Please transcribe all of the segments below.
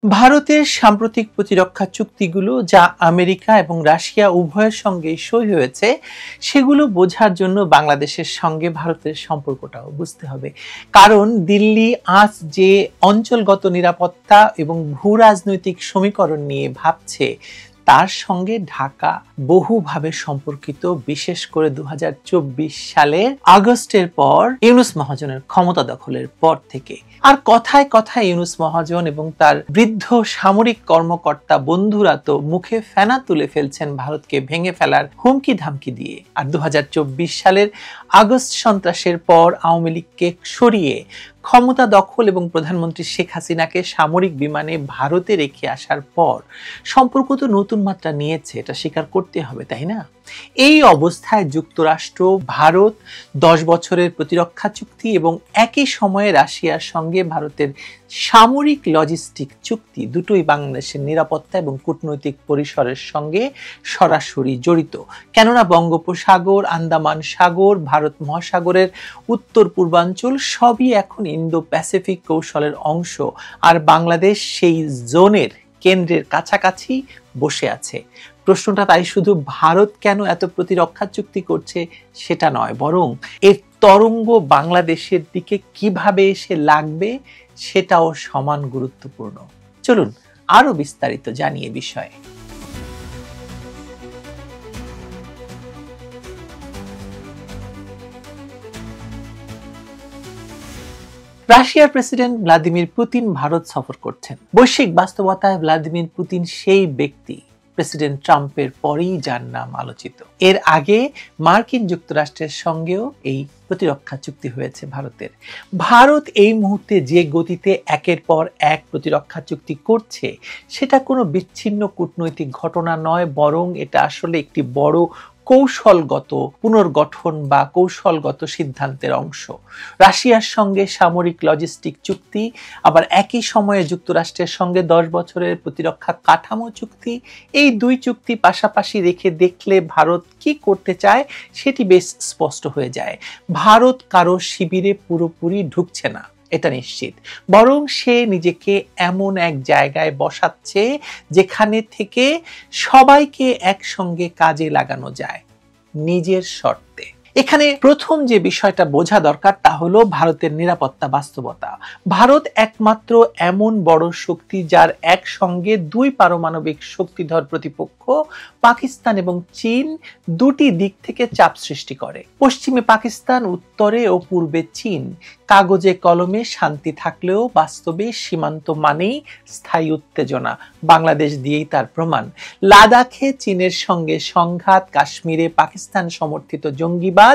ভারতের সাম্প্রতিক প্রতিরক্ষা চুক্তিগুলো যা আমেরিকা এবং রাশিয়া উভয়ের সঙ্গে সই হয়েছে সেগুলো বোঝার জন্য বাংলাদেশের সঙ্গে ভারতের সম্পর্কটাও বুঝতে হবে। কারণ দিল্লি আজ যে অঞ্চলগত নিরাপত্তা এবং ভূ রাজনৈতিক সমীকরণ নিয়ে ভাবছে তার সঙ্গে ঢাকা বহুভাবে সম্পর্কিত, বিশেষ করে 2024 সালের আগস্টের পর ইউনূস মহাজনের ক্ষমতা দখলের পর থেকে। আর কথায় কথায় ইউনূস মহাজন এবং তার বৃদ্ধ সামরিক কর্মকর্তা বন্ধুরা তো মুখে ফেনা তুলে ফেলছেন ভারতকে ভেঙে ফেলার হুমকি ধামকি দিয়ে। আর 2024 সালের আগস্ট সন্ত্রাসের পর আওয়ামী লীগকে সরিয়ে ক্ষমতা দখল এবং প্রধানমন্ত্রী শেখ হাসিনাকে সামরিক বিমানে ভারতে রেখে আসার পর সম্পর্ক তো নতুন মাত্রা নিয়েছে, এটা স্বীকার করতে হবে, তাই না? এই অবস্থায় যুক্তরাষ্ট্র ভারত 10 বছরের প্রতিরক্ষা চুক্তি এবং একই সময়ে রাশিয়ার সঙ্গে ভারতের সামরিক লজিস্টিক চুক্তি দুটোই বাংলাদেশের নিরাপত্তা এবং কূটনৈতিক পরিসরের সঙ্গে সরাসরি জড়িত। কেননা বঙ্গোপসাগর, আন্দামান সাগর, ভারত মহাসাগরের উত্তর পূর্বাঞ্চল সবই এখন ইন্দো প্যাসিফিক কৌশলের অংশ, আর বাংলাদেশ সেই জোনের কেন্দ্রের কাছাকাছি বসে আছে। প্রশ্নটা তাই শুধু ভারত কেন এত প্রতিরক্ষা চুক্তি করছে সেটা নয়, বরং এর তরঙ্গ বাংলাদেশের দিকে কিভাবে এসে লাগবে সেটাও সমান গুরুত্বপূর্ণ। চলুন আরো বিস্তারিত জানি এ বিষয়ে। রাশিয়ার প্রেসিডেন্ট ভ্লাদিমির পুতিন ভারত সফর করছেন। বৈশ্বিক বাস্তবতায় ভ্লাদিমির পুতিন সেই ব্যক্তি প্রেসিডেন্ট ট্রাম্পের পরেই যার নাম আলোচিত। এর আগে মার্কিন যুক্তরাষ্ট্রের সঙ্গেও এই প্রতিরক্ষা চুক্তি হয়েছে ভারতের। ভারত এই মুহূর্তে যে গতিতে একের পর এক প্রতিরক্ষা চুক্তি করছে সেটা কোনো বিচ্ছিন্ন কূটনৈতিক ঘটনা নয়, বরং এটা আসলে একটি বড় কৌশলগত পুনর্গঠন বা কৌশলগত সিদ্ধান্তের অংশ। রাশিয়ার সঙ্গে সামরিক লজিস্টিক চুক্তি, আবার একই সময়ে যুক্তরাষ্ট্রের সঙ্গে 10 বছরের প্রতিরক্ষা কাঠামো চুক্তি, এই দুই চুক্তি পাশাপাশি রেখে দেখলে ভারত কি করতে চায় সেটি বেশ স্পষ্ট হয়ে যায়। ভারত কারো শিবিরে পুরোপুরি ঢুকছে না, এটা নিশ্চিত, বরং সে নিজেকে এমন এক জায়গায় বসাচ্ছে যেখানে থেকে সবাইকে একসঙ্গে কাজে লাগানো যায় নিজের শর্তে। এখানে প্রথম যে বিষয়টা বোঝা দরকার তা হলো ভারতের নিরাপত্তা বাস্তবতা। ভারত একমাত্র এমন বড় শক্তি যার একসঙ্গে দুই পারমাণবিক শক্তিধর প্রতিপক্ষ পাকিস্তান এবং চীন দুটি দিক থেকে চাপ সৃষ্টি করে। পশ্চিমে পাকিস্তান, উত্তরে ও পূর্বে চীন। কাগজে কলমে শান্তি থাকলেও বাস্তবে সীমান্ত মানেই স্থায়ী উত্তেজনা। বাংলাদেশ দিয়েই তার প্রমাণ। লাদাখে চীনের সঙ্গে সংঘাত, কাশ্মীরে পাকিস্তান সমর্থিত জঙ্গিবাদ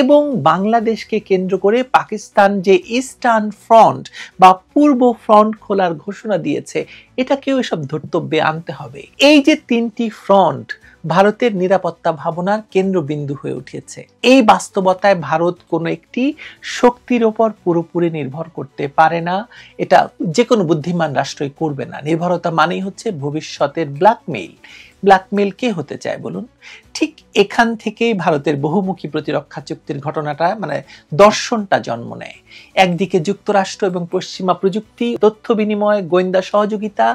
এবং বাংলাদেশকে কেন্দ্র করে পাকিস্তান যে ইস্টার্ন ফ্রন্ট বা পূর্ব ফ্রন্ট খোলার ঘোষণা দিয়েছে, এটাকেও এসব ধর্তব্যে আনতে হবে। এই যে তিনটি ফ্রন্ট ভারতের নিরাপত্তা ভাবনার কেন্দ্রবিন্দু হয়ে উঠেছে। এই বাস্তবতায় ভারত কোনো একটি শক্তির ওপর পুরোপুরি নির্ভর করতে পারে না, এটা যে কোনো বুদ্ধিমান রাষ্ট্রই করবে না। নির্ভরতা মানেই হচ্ছে ভবিষ্যতের ব্ল্যাকমেইল। ব্ল্যাকমেইল কে হতে চায় বলুন? ঠিক এখান থেকেই ভারতের বহুমুখী প্রতিরক্ষা চুক্তির ঘটনাটা দর্শনটা জন্ম নেয়। একদিকে যুক্তরাষ্ট্র এবং পশ্চিমা প্রযুক্তি, তথ্য বিনিময়, গোয়েন্দা সহযোগিতা,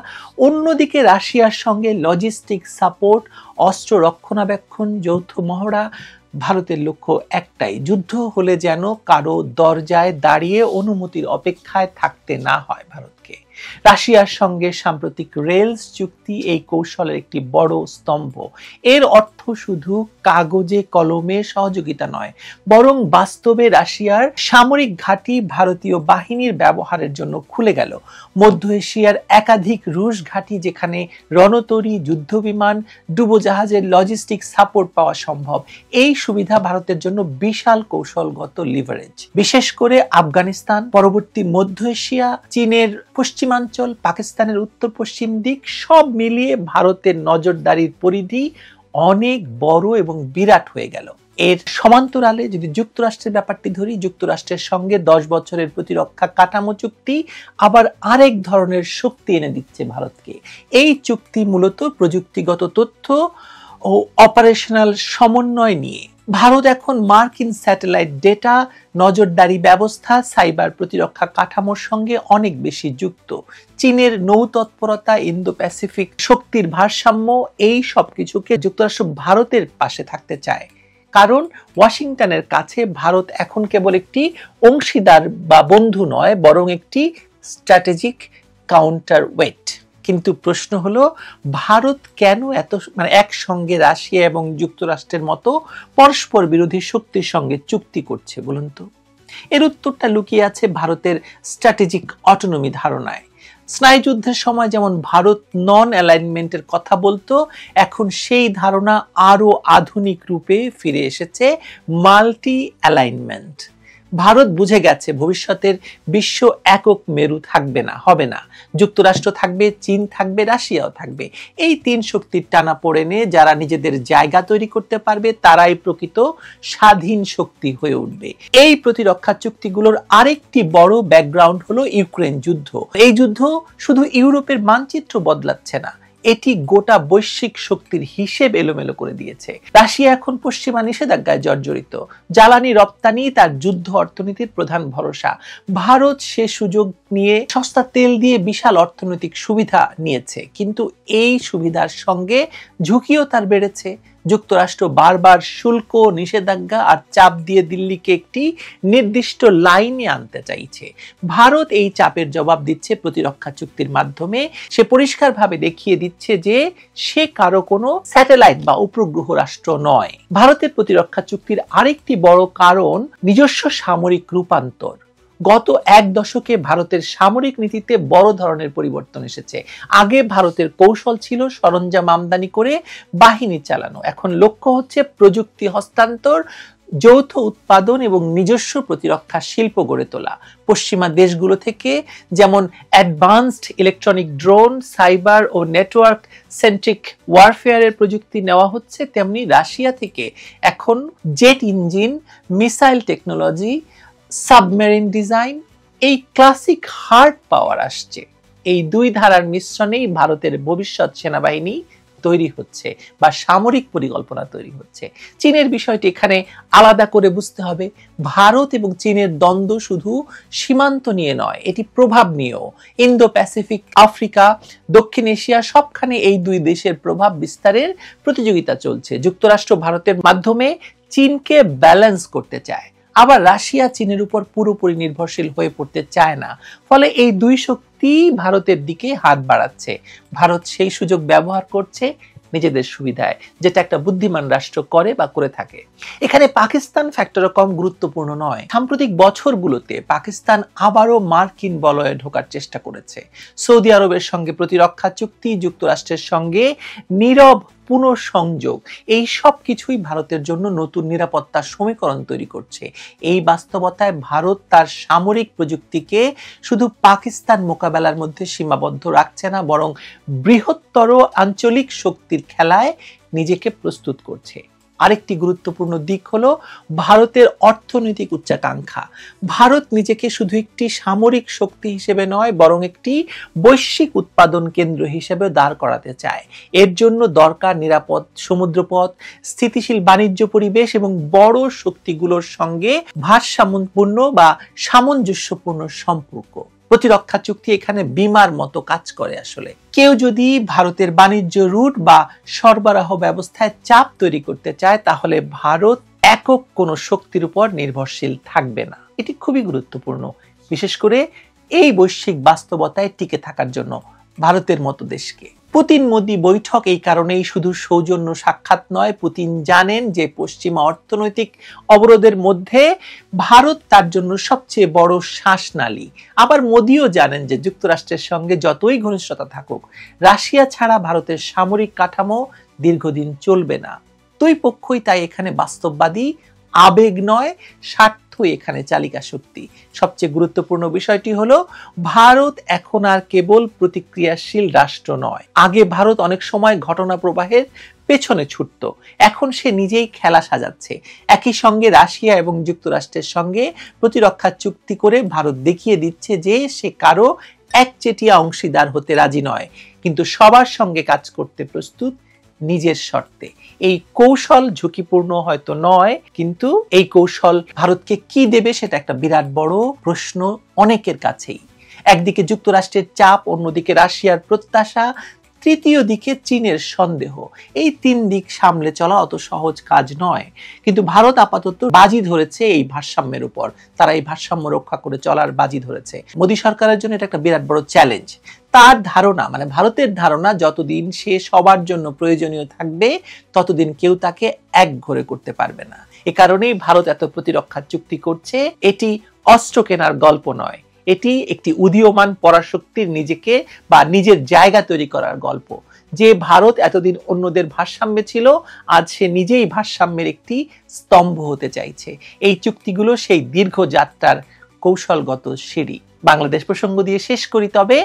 অন্যদিকে রাশিয়ার সঙ্গে লজিস্টিক সাপোর্ট, অস্ত্র রক্ষণাবেক্ষণ, যৌথ মহড়া। ভারতের লক্ষ্য একটাই, যুদ্ধ হলে যেন কারো দরজায় দাঁড়িয়ে অনুমতির অপেক্ষায় থাকতে না হয় ভারতকে। রাশিয়ার সঙ্গে সাম্প্রতিক রেলস চুক্তি এই কৌশলের একটি বড় স্তম্ভ। এর অর্থ শুধু কাগজে কলমে সহযোগিতা নয়, বরং বাস্তবে রাশিয়ার সামরিক ঘাঁটি ভারতীয় বাহিনীর ব্যবহারের জন্য খুলে গেল। মধ্য এশিয়ার একাধিক রুশ ঘাঁটি যেখানে রণতরী, যুদ্ধবিমান, ডুবোজাহাজের লজিস্টিক সাপোর্ট পাওয়া সম্ভব। এই সুবিধা ভারতের জন্য বিশাল কৌশলগত লিভারেজ। বিশেষ করে আফগানিস্তান, পরবর্তী মধ্য এশিয়া, চীনের পশ্চিমাঞ্চল, পাকিস্তানের উত্তর পশ্চিম দিক, সব মিলিয়ে ভারতের নজরদারির পরিধি অনেক বড় এবং বিরাট হয়ে গেল। এর সমান্তরালে যদি যুক্তরাষ্ট্রের ব্যাপারটি ধরি, যুক্তরাষ্ট্রের সঙ্গে 10 বছরের প্রতিরক্ষা কাঠামো চুক্তি আবার আরেক ধরনের শক্তি এনে দিচ্ছে ভারতকে। এই চুক্তি মূলত প্রযুক্তিগত তথ্য ও অপারেশনাল সমন্বয় নিয়ে ভারত এখন মার্কিন স্যাটেলাইট ডেটা, নজরদারি ব্যবস্থা, সাইবার প্রতিরক্ষা কাঠামোর সঙ্গে অনেক বেশি যুক্ত। চীনের নৌতৎপরতা, ইন্দো প্যাসিফিক শক্তির ভারসাম্য, এই সব কিছুকে যুক্তরাষ্ট্র ভারতের পাশে থাকতে চায়। কারণ ওয়াশিংটনের কাছে ভারত এখন কেবল একটি অংশীদার বা বন্ধু নয়, বরং একটি স্ট্র্যাটেজিক কাউন্টার ওয়েট। কিন্তু প্রশ্ন হলো, ভারত কেন এত একসঙ্গে রাশিয়া এবং যুক্তরাষ্ট্রের মতো পরস্পর বিরোধী শক্তির সঙ্গে চুক্তি করছে বলুন তো? এর উত্তরটা লুকিয়ে আছে ভারতের স্ট্র্যাটেজিক অটোনমি ধারণায়। স্নায়ুযুদ্ধের সময় যেমন ভারত নন অ্যালাইনমেন্টের কথা বলতো, এখন সেই ধারণা আরো আধুনিক রূপে ফিরে এসেছে, মাল্টি অ্যালাইনমেন্ট। ভারত বুঝে গেছে ভবিষ্যতের বিশ্ব একক মেরু থাকবে না, হবে না। যুক্তরাষ্ট্র থাকবে, চীন থাকবে, রাশিয়াও থাকবে। এই তিন শক্তির টানাপোড়েনে যারা নিজেদের জায়গা তৈরি করতে পারবে তারাই প্রকৃত স্বাধীন শক্তি হয়ে উঠবে। এই প্রতিরক্ষা চুক্তিগুলোর আরেকটি বড় ব্যাকগ্রাউন্ড হলো ইউক্রেন যুদ্ধ। এই যুদ্ধ শুধু ইউরোপের মানচিত্র বদলাচ্ছে না, এটি গোটা বৈশ্বিক শক্তির হিসেব এলোমেলো করে দিয়েছে। রাশিয়া এখন পশ্চিমা নিষেধাজ্ঞায় জর্জরিত। জ্বালানি রপ্তানি তার যুদ্ধ অর্থনীতির প্রধান ভরসা। ভারত সে সুযোগ নিয়ে সস্তা তেল দিয়ে বিশাল অর্থনৈতিক সুবিধা নিয়েছে, কিন্তু এই সুবিধার সঙ্গে ঝুঁকিও তার বেড়েছে। যুক্তরাষ্ট্র বারবার শুল্ক, নিষেধাজ্ঞা আর চাপ দিয়ে দিল্লিকে একটি নির্দিষ্ট লাইনে আনতে চাইছে। ভারত এই চাপের জবাব দিচ্ছে প্রতিরক্ষা চুক্তির মাধ্যমে। সে পরিষ্কারভাবে দেখিয়ে দিচ্ছে যে সে কারো কোনো স্যাটেলাইট বা উপগ্রহ রাষ্ট্র নয়। ভারতের প্রতিরক্ষা চুক্তির আরেকটি বড় কারণ নিজস্ব সামরিক রূপান্তর। গত এক দশকে ভারতের সামরিক নীতিতে বড় ধরনের পরিবর্তন এসেছে। আগে ভারতের কৌশল ছিল সরঞ্জাম আমদানি করে বাহিনী চালানো, এখন লক্ষ্য হচ্ছে প্রযুক্তি হস্তান্তর, যৌথ উৎপাদন এবং নিজস্ব প্রতিরক্ষা শিল্প গড়ে তোলা। পশ্চিমা দেশগুলো থেকে যেমন অ্যাডভান্সড ইলেকট্রনিক ড্রোন, সাইবার ও নেটওয়ার্ক সেন্ট্রিক ওয়ারফেয়ারের প্রযুক্তি নেওয়া হচ্ছে, তেমনি রাশিয়া থেকে এখন jet engine, missile technology, submarine design, এই ক্লাসিক হার্ড পাওয়ার আসছে। এই দুই ধারার মিশ্রণেই ভারতের ভবিষ্যৎ সেনাবাহিনী তৈরি হচ্ছে বা সামরিক পরিকল্পনা তৈরি হচ্ছে। চীনের বিষয়টি এখানে আলাদা করে বুঝতে হবে। ভারত এবং চীনের দ্বন্দ্ব শুধু সীমান্ত নিয়ে নয়, এটি প্রভাব নিয়েও। ইন্দো প্যাসিফিক, আফ্রিকা, দক্ষিণ এশিয়া সবখানে এই দুই দেশের প্রভাব বিস্তারের প্রতিযোগিতা চলছে। যুক্তরাষ্ট্র ভারতের মাধ্যমে চীনকে ব্যালেন্স করতে চায়, আবার রাশিয়া চীনের উপর পুরোপুরি নির্ভরশীল হয়ে পড়তে চায় না। ফলে এই দুই শক্তি ভারতের দিকে হাত বাড়াচ্ছে। ভারত সেই সুযোগ ব্যবহার করছে নিজেদের সুবিধায়, যেটা একটা বুদ্ধিমান রাষ্ট্র করে বা করে থাকে। এখানে পাকিস্তান ফ্যাক্টরও কম গুরুত্বপূর্ণ নয়। সাম্প্রতিক বছরগুলোতে পাকিস্তান আবারও মার্কিন বলয়ে ঢোকার চেষ্টা করেছে। সৌদি আরবের সঙ্গে প্রতিরক্ষা চুক্তি, যুক্তরাষ্ট্রের সঙ্গে নীরব পুনঃসংযোগ, এই সব কিছুই ভারতের জন্য নতুন নিরাপত্তার সমীকরণ তৈরি করছে। এই বাস্তবতায় ভারত তার সামরিক প্রযুক্তিকে শুধু পাকিস্তান মোকাবেলার মধ্যে সীমাবদ্ধ রাখছে না, বরং বৃহত্তর আঞ্চলিক শক্তির খেলায় নিজেকে প্রস্তুত করছে। আরেকটি গুরুত্বপূর্ণ দিক হলো ভারতের অর্থনৈতিক উচ্চাকাঙ্ক্ষা। ভারত নিজেকে শুধু একটি সামরিক শক্তি হিসেবে নয়, বরং একটি বৈশ্বিক উৎপাদন কেন্দ্র হিসেবে দাঁড় করাতে চায়। এর জন্য দরকার নিরাপদ সমুদ্রপথ, স্থিতিশীল বাণিজ্য পরিবেশ এবং বড় শক্তিগুলোর সঙ্গে ভারসাম্যপূর্ণ বা সামঞ্জস্যপূর্ণ সম্পর্ক। প্রতিরক্ষা চুক্তি এখানে বিমার মতো কাজ করে। আসলে কেউ যদি ভারতের বাণিজ্য রুট বা সরবরাহ ব্যবস্থায় চাপ তৈরি করতে চায়, তাহলে ভারত একক কোনো শক্তির উপর নির্ভরশীল থাকবে না। এটি খুবই গুরুত্বপূর্ণ, বিশেষ করে এই বৈশ্বিক বাস্তবতায় টিকে থাকার জন্য ভারতের মতো দেশকে। পুতিন মোদি বৈঠক এই কারণেই শুধু সৌজন্য সাক্ষাৎ নয়। পুতিন জানেন যে পশ্চিমা অর্থনৈতিক অবরোধের মধ্যে ভারত তার জন্য সবচেয়ে বড় শ্বাসনালী। আবার মোদিও জানেন যে যুক্তরাষ্ট্রের সঙ্গে যতই ঘনিষ্ঠতা থাকুক, রাশিয়া ছাড়া ভারতের সামরিক কাঠামো দীর্ঘদিন চলবে না। দুই পক্ষই তাই এখানে বাস্তববাদী, আবেগ নয়, স্বার্থ এখানে চালিকা শক্তি। সবচেয়ে গুরুত্বপূর্ণ বিষয়টি হলো ভারত এখন আর কেবল প্রতিক্রিয়াশীল রাষ্ট্র নয়। আগে ভারত অনেক সময় ঘটনা প্রবাহের পেছনে ছুটতো, এখন সে নিজেই খেলা সাজাচ্ছে। একই সঙ্গে রাশিয়া এবং যুক্তরাষ্ট্রের সঙ্গে প্রতিরক্ষা চুক্তি করে ভারত দেখিয়ে দিচ্ছে যে সে কারো একচেটিয়া অংশীদার হতে রাজি নয়, কিন্তু সবার সঙ্গে কাজ করতে প্রস্তুত, নিজের শর্তে। এই কৌশল ঝুঁকিপূর্ণ হয়তো নয়, কিন্তু এই কৌশল ভারতকে কি দেবে সেটা একটা বিরাট বড় প্রশ্ন অনেকের কাছেই। একদিকে যুক্তরাষ্ট্রের চাপ, অন্যদিকে রাশিয়ার প্রত্যাশা, তৃতীয় দিকে চীনের সন্দেহ। এই তিন দিক সামলে চলা অত সহজ কাজ নয়, কিন্তু ভারত আপাতত বাজি ধরেছে এই ভারসাম্যের উপর। তারা এই ভারসাম্য রক্ষা করে চলার বাজি ধরেছে। মোদী সরকারের জন্য এটা একটা বিরাট বড় চ্যালেঞ্জ। তার ধারণা, মানে ভারতের ধারণা, যতদিন সে সবার জন্য প্রয়োজনীয় থাকবে ততদিন কেউ তাকে একঘরে করতে পারবে না। এ কারণেই ভারত এত প্রতিরক্ষা চুক্তি করছে। এটি অস্ত্র কেনার গল্প নয়, এটি একটি উদীয়মান পরাশক্তির নিজেকে বা নিজের জায়গা তৈরি করার গল্প। যে ভারত এতদিন অন্যদের ভারসাম্যে ছিল, আজ সে নিজেই ভারসাম্যের একটি স্তম্ভ হতে চাইছে। এই চুক্তিগুলো সেই দীর্ঘ যাত্রার কৌশলগত সিঁড়ি। বাংলাদেশ প্রসঙ্গ দিয়ে শেষ করি। তবে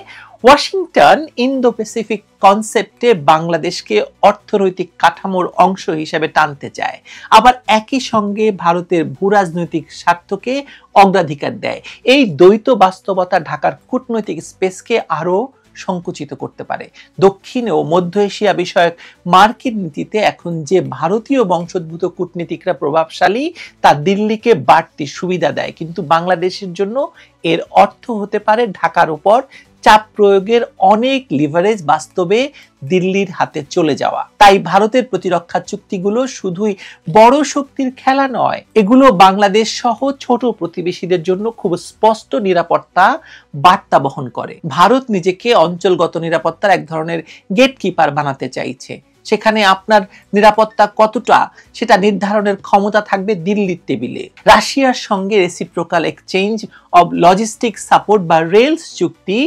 ওয়াশিংটন ইন্দো প্যাসিফিক কনসেপ্টে বাংলাদেশকে অর্থনৈতিক কাঠামোর অংশ হিসেবে টানতে চায়, আবার একই সঙ্গে ভারতের ভূরাজনৈতিক স্বার্থকে অগ্রাধিকার দেয়। এই দ্বৈত বাস্তবতা ঢাকার কূটনৈতিক স্পেসকে আরো সংকুচিত করতে পারে। দক্ষিণ ও মধ্য এশিয়া বিষয়ক মার্কিন নীতিতে এখন যে ভারতীয় বংশোদ্ভূত কূটনীতিকরা প্রভাবশালী, তা দিল্লিকে বাড়তি সুবিধা দেয়, কিন্তু বাংলাদেশের জন্য এর অর্থ হতে পারে ঢাকার উপর চাপ প্রয়োগের অনেক লিভারেজ বাস্তবে দিল্লির হাতে চলে যাওয়া। তাই ভারতের প্রতিরক্ষা চুক্তিগুলো শুধুই বড় শক্তির খেলা নয়, এগুলো বাংলাদেশ সহ ছোট প্রতিবেশীদের জন্য খুব স্পষ্ট নিরাপত্তা বার্তা বহন করে। ভারত নিজেকে অঞ্চলগত নিরাপত্তার এক ধরনের গেটকিপার বানাতে চাইছে। সেখানে আপনার নিরাপত্তা কতটা সেটা নির্ধারণের ক্ষমতা থাকবে দিল্লির টেবিলে। রাশিয়ার সঙ্গে reciprocal exchange of logistic support বা রেলস চুক্তি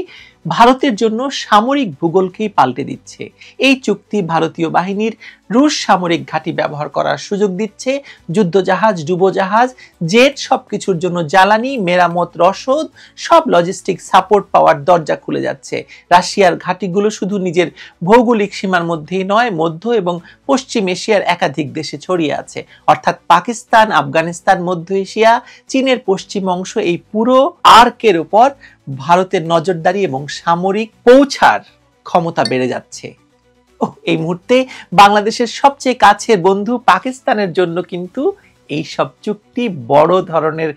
ভারতের জন্য সামরিক ভূগোলকেই পাল্টে দিচ্ছে। এই চুক্তি ভারতীয় বাহিনীর রুশ সামরিক ঘাঁটি ব্যবহার করার সুযোগ দিচ্ছে। যুদ্ধজাহাজ, ডুবোজাহাজ, জেট সবকিছুর জন্য জ্বালানি, মেরামত, রসদ, সব লজিস্টিক সাপোর্ট পাওয়ার দরজা খুলে যাচ্ছে। রাশিয়ার ঘাঁটিগুলো শুধু নিজের ভৌগোলিক সীমার মধ্যেই নয়, মধ্য এবং পশ্চিম এশিয়ার একাধিক দেশে ছড়িয়ে আছে। অর্থাৎ পাকিস্তান, আফগানিস্তান, মধ্য এশিয়া, চীনের পশ্চিম অংশ, এই পুরো আর্কের উপর ভারতের নজরদারি এবং সামরিক পৌঁছার ক্ষমতা বেড়ে যাচ্ছে। এই মুহূর্তে বাংলাদেশের সবচেয়ে কাছের বন্ধু পাকিস্তানের জন্য কিন্তু এই সব চুক্তি বড় ধরনের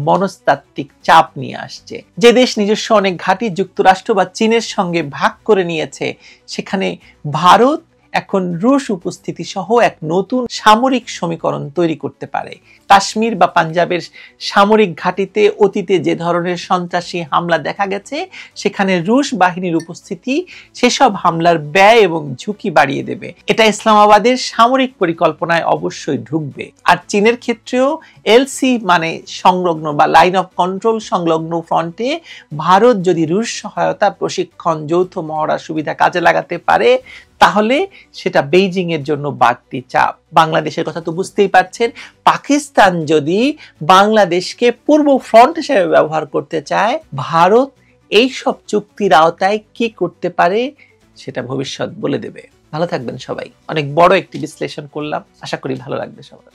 মনস্তাত্ত্বিক চাপ নিয়ে আসছে। যে দেশ নিজস্ব অনেক ঘাঁটি যুক্তরাষ্ট্র বা চীনের সঙ্গে ভাগ করে নিয়েছে, সেখানে ভারত এখন রুশ উপস্থিতি সহ এক নতুন সামরিক সমীকরণ তৈরি করতে পারে। কাশ্মীর বা পাঞ্জাবের সামরিক ঘাঁটিতে অতীতে যে ধরনের সন্ত্রাসী হামলা দেখা গেছে, সেখানে রুশ বাহিনীর উপস্থিতি সেসব হামলার ব্যয় এবং ঝুঁকি বাড়িয়ে দেবে। এটা ইসলামাবাদের সামরিক পরিকল্পনায় অবশ্যই ঢুকবে। আর চীনের ক্ষেত্রেও এলসি মানে সংলগ্ন বা লাইন অফ কন্ট্রোল সংলগ্ন ফ্রন্টে ভারত যদি রুশ সহায়তা, প্রশিক্ষণ, যৌথ মহড়ার সুবিধা কাজে লাগাতে পারে, তাহলে সেটা বেইজিং এর জন্য বাড়তি চাপ। বাংলাদেশের কথা তো বুঝতেই পারছেন। পাকিস্তান যদি বাংলাদেশকে পূর্ব ফ্রন্ট হিসেবে ব্যবহার করতে চায়, ভারত এই সব চুক্তির আওতায় কি করতে পারে সেটা ভবিষ্যৎ বলে দেবে। ভালো থাকবেন সবাই। অনেক বড় একটি বিশ্লেষণ করলাম, আশা করি ভালো লাগবে সবার।